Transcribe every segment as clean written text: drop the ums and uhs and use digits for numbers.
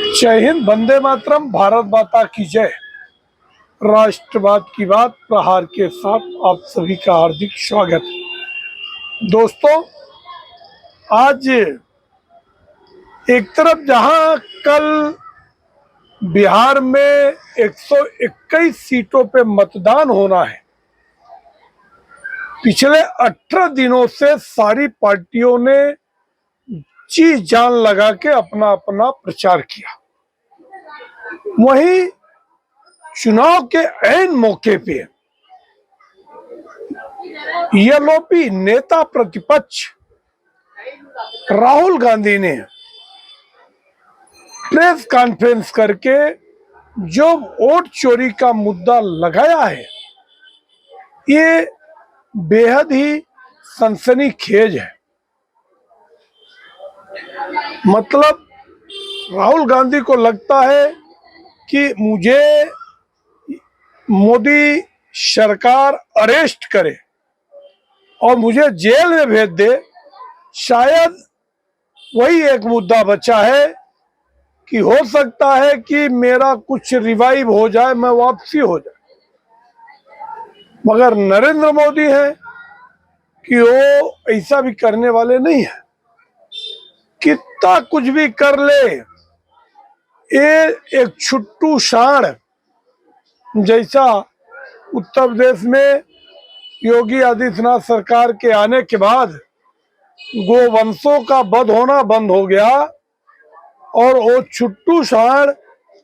जय हिंद, वंदे मातरम, भारत माता की जय। राष्ट्रवाद की बात प्रहार के साथ आप सभी का हार्दिक स्वागत। दोस्तों, आज एक तरफ जहां कल बिहार में 121 सीटों पे मतदान होना है, पिछले 18 दिनों से सारी पार्टियों ने जी जान लगा के अपना अपना प्रचार किया। वहीं चुनाव के ऐन मौके पे यलोपी नेता प्रतिपक्ष राहुल गांधी ने प्रेस कॉन्फ्रेंस करके जो वोट चोरी का मुद्दा लगाया है, ये बेहद ही सनसनीखेज है। मतलब राहुल गांधी को लगता है कि मुझे मोदी सरकार अरेस्ट करे और मुझे जेल में भेज दे। शायद वही एक मुद्दा बचा है कि हो सकता है कि मेरा कुछ रिवाइव हो जाए, मैं वापसी हो जाए। मगर नरेंद्र मोदी है कि वो ऐसा भी करने वाले नहीं है। कितना कुछ भी कर ले, ये एक छुट्टू साढ़ जैसा उत्तर प्रदेश में योगी आदित्यनाथ सरकार के आने के बाद गोवंशों का वध होना बंद हो गया और वो छुट्टू साढ़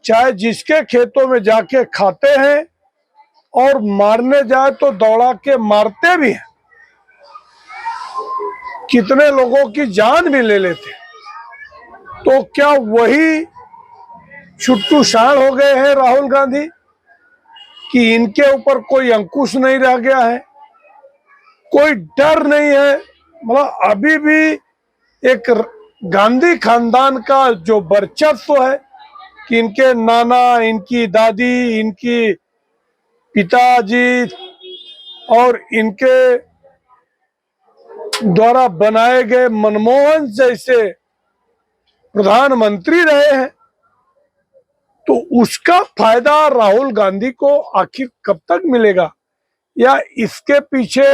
चाहे जिसके खेतों में जाके खाते हैं और मारने जाए तो दौड़ा के मारते भी हैं, कितने लोगों की जान भी ले लेते। तो क्या वही छुट्टू साढ़ हो गए हैं राहुल गांधी कि इनके ऊपर कोई अंकुश नहीं रह गया है, कोई डर नहीं है? मतलब अभी भी एक गांधी खानदान का जो वर्चस्व है कि इनके नाना, इनकी दादी, इनकी पिताजी और इनके द्वारा बनाए गए मनमोहन जैसे प्रधानमंत्री रहे हैं, तो उसका फायदा राहुल गांधी को आखिर कब तक मिलेगा? या इसके पीछे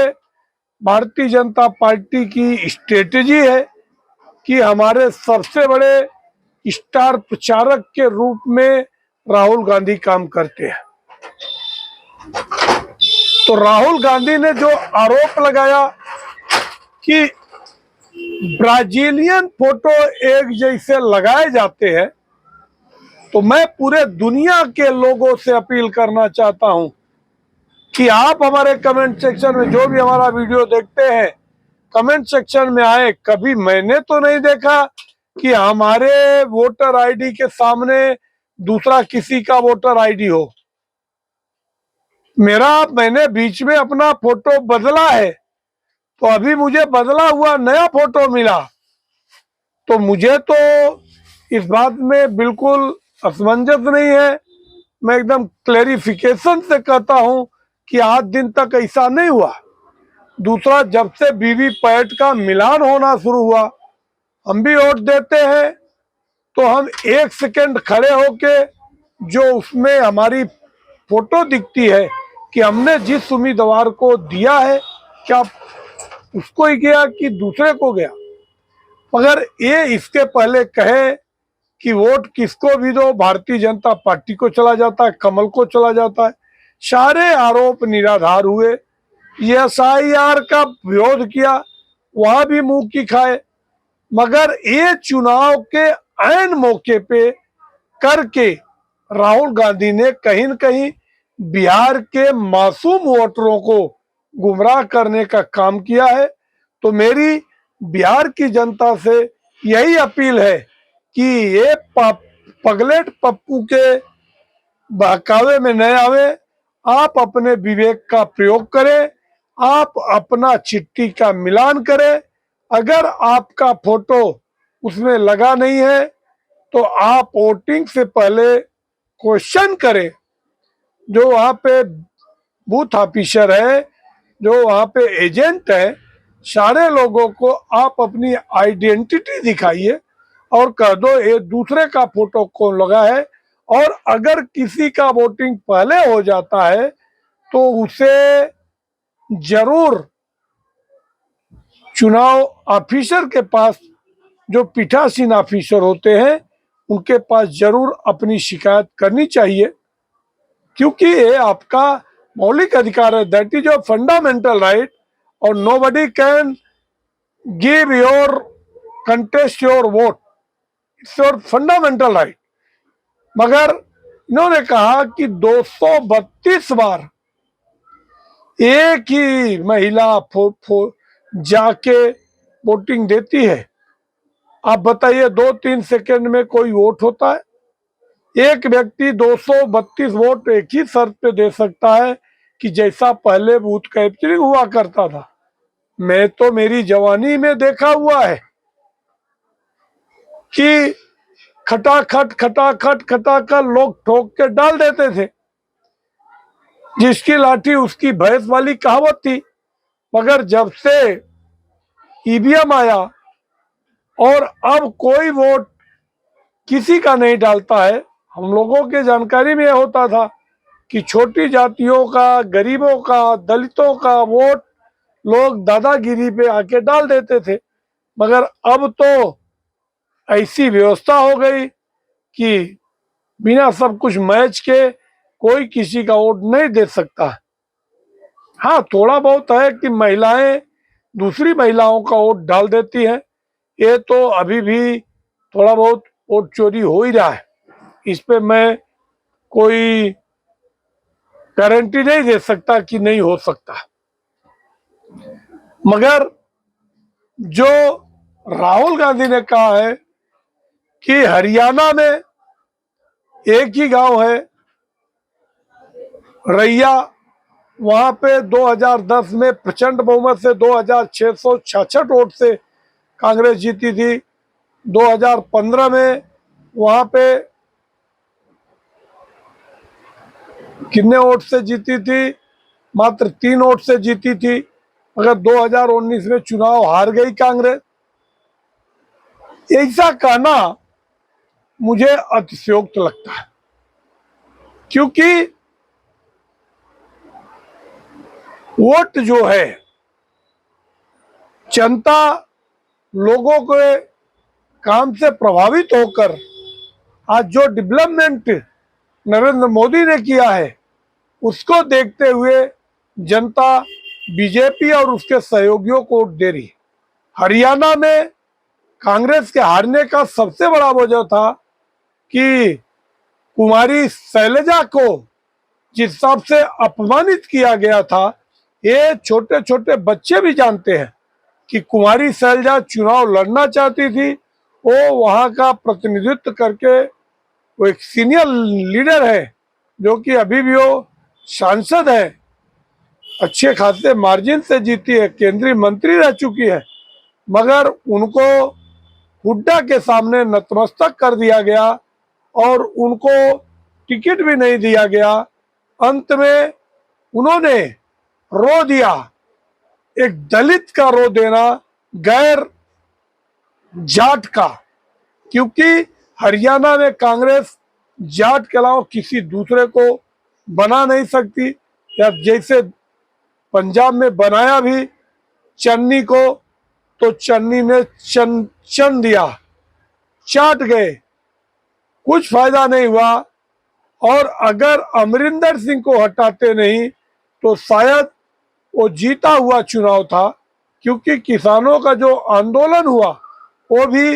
भारतीय जनता पार्टी की स्ट्रेटेजी है कि हमारे सबसे बड़े स्टार प्रचारक के रूप में राहुल गांधी काम करते हैं? तो राहुल गांधी ने जो आरोप लगाया कि ब्राजीलियन फोटो एक जैसे लगाए जाते हैं, तो मैं पूरे दुनिया के लोगों से अपील करना चाहता हूं कि आप हमारे कमेंट सेक्शन में जो भी हमारा वीडियो देखते हैं, कमेंट सेक्शन में आए। कभी मैंने तो नहीं देखा कि हमारे वोटर आईडी के सामने दूसरा किसी का वोटर आईडी हो। मैंने बीच में अपना फोटो बदला है, तो अभी मुझे बदला हुआ नया फोटो मिला, तो मुझे तो इस बात में बिल्कुल असमंजस नहीं है। मैं एकदम क्लेरिफिकेशन से कहता हूं कि आज दिन तक ऐसा नहीं हुआ। दूसरा, जब से वीवीपैट का मिलान होना शुरू हुआ, हम भी वोट देते हैं तो हम 1 सेकंड खड़े होके जो उसमें हमारी फोटो दिखती है कि हमने जिस उम्मीदवार को दिया है, क्या उसको ही गया कि दूसरे को गया। मगर ये इसके पहले कहे कि वोट किसको भी दो, भारतीय जनता पार्टी को चला जाता है, कमल को चला जाता है। सारे आरोप निराधार हुए। एसआईआर का विरोध किया, वहां भी मुंह की खाए। मगर ये चुनाव के ऐन मौके पे करके राहुल गांधी ने कहीं न कहीं बिहार के मासूम वोटरों को गुमराह करने का काम किया है। तो मेरी बिहार की जनता से यही अपील है कि ये पगलेट पप्पू के बहकावे में न आवे। आप अपने विवेक का प्रयोग करें, आप अपना चिट्ठी का मिलान करें। अगर आपका फोटो उसमें लगा नहीं है तो आप वोटिंग से पहले क्वेश्चन करें। जो वहाँ पे बूथ ऑफिसर है, जो वहाँ पे एजेंट है, सारे लोगों को आप अपनी आइडेंटिटी दिखाइए। और कह दो ये दूसरे का फोटो कौन लगा है। और अगर किसी का वोटिंग पहले हो जाता है तो उसे जरूर चुनाव ऑफिसर के पास, जो पीठासीन ऑफिसर होते हैं, उनके पास जरूर अपनी शिकायत करनी चाहिए, क्योंकि ये आपका मौलिक अधिकार है। That is your fundamental right और nobody can give your contest your vote, it's your fundamental right. मगर इन्होंने कहा कि 232 बार एक ही महिला जाके वोटिंग देती है। आप बताइए 2-3 सेकंड में कोई वोट होता है? एक व्यक्ति 232 वोट एक ही शर्त पे दे सकता है कि जैसा पहले बूथ कैप्चरिंग हुआ करता था। मैं तो मेरी जवानी में देखा हुआ है कि खटाखट खटाखट खटाखट लोग ठोक के डाल देते थे, जिसकी लाठी उसकी भैंस वाली कहावत थी। मगर जब से ईवीएम आया और अब कोई वोट किसी का नहीं डालता है। हम लोगों के जानकारी में होता था कि छोटी जातियों का, गरीबों का, दलितों का वोट लोग दादागिरी पे आके डाल देते थे। मगर अब तो ऐसी व्यवस्था हो गई कि बिना सब कुछ मैच के कोई किसी का वोट नहीं दे सकता। हाँ, थोड़ा बहुत है कि महिलाएं दूसरी महिलाओं का वोट डाल देती हैं, ये तो अभी भी थोड़ा बहुत वोट चोरी हो ही रहा है। इस पे मैं कोई गारंटी नहीं दे सकता कि नहीं हो सकता। मगर जो राहुल गांधी ने कहा है कि हरियाणा में एक ही गांव है रैया, वहां पे 2010 में प्रचंड बहुमत से 2666 वोट से कांग्रेस जीती थी। 2015 में वहां पे कितने वोट से जीती थी? मात्र 3 वोट से जीती थी। मगर 2019 में चुनाव हार गई कांग्रेस। ऐसा कहना मुझे अतिशयोक्त लगता है, क्योंकि वोट जो है, जनता लोगों के काम से प्रभावित होकर आज जो डेवलपमेंट नरेंद्र मोदी ने किया है उसको देखते हुए जनता बीजेपी और उसके सहयोगियों को वोट दे रही। हरियाणा में कांग्रेस के हारने का सबसे बड़ा वजह था कि कुमारी शैलजा को जिस हिसाब से अपमानित किया गया था, ये छोटे छोटे बच्चे भी जानते हैं कि कुमारी शैलजा चुनाव लड़ना चाहती थी। वो वहां का प्रतिनिधित्व करके वो एक सीनियर लीडर है, जो कि अभी भी वो सांसद है, अच्छे खासे मार्जिन से जीती है, केंद्रीय मंत्री रह चुकी है। मगर उनको हुड्डा के सामने नतमस्तक कर दिया गया और उनको टिकट भी नहीं दिया गया। अंत में उन्होंने रो दिया, एक दलित का रो देना, गैर जाट का, क्योंकि हरियाणा में कांग्रेस जाट के अलावा किसी दूसरे को बना नहीं सकती। या जैसे पंजाब में बनाया भी चन्नी को, तो चन्नी ने चन दिया, चाट गए, कुछ फायदा नहीं हुआ। और अगर अमरिंदर सिंह को हटाते नहीं तो शायद वो जीता हुआ चुनाव था, क्योंकि किसानों का जो आंदोलन हुआ वो भी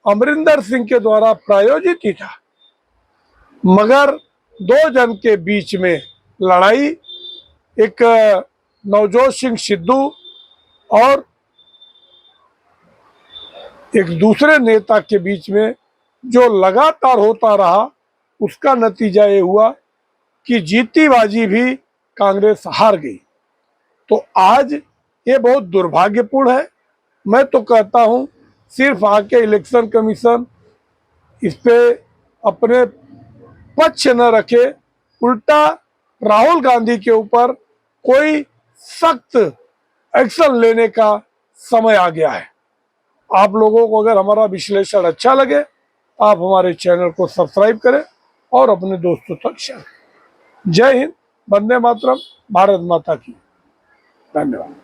अमरिंदर सिंह के द्वारा प्रायोजित ही था। मगर दो जन के बीच में लड़ाई, एक नवजोत सिंह सिद्धू और एक दूसरे नेता के बीच में जो लगातार होता रहा, उसका नतीजा ये हुआ कि जीती बाजी भी कांग्रेस हार गई। तो आज ये बहुत दुर्भाग्यपूर्ण है। मैं तो कहता हूं सिर्फ आके इलेक्शन कमीशन इस पे अपने पक्ष न रखे, उल्टा राहुल गांधी के ऊपर कोई सख्त एक्शन लेने का समय आ गया है। आप लोगों को अगर हमारा विश्लेषण अच्छा लगे, आप हमारे चैनल को सब्सक्राइब करें और अपने दोस्तों तक शेयर करें। जय हिंद, वंदे मातरम, भारत माता की। धन्यवाद।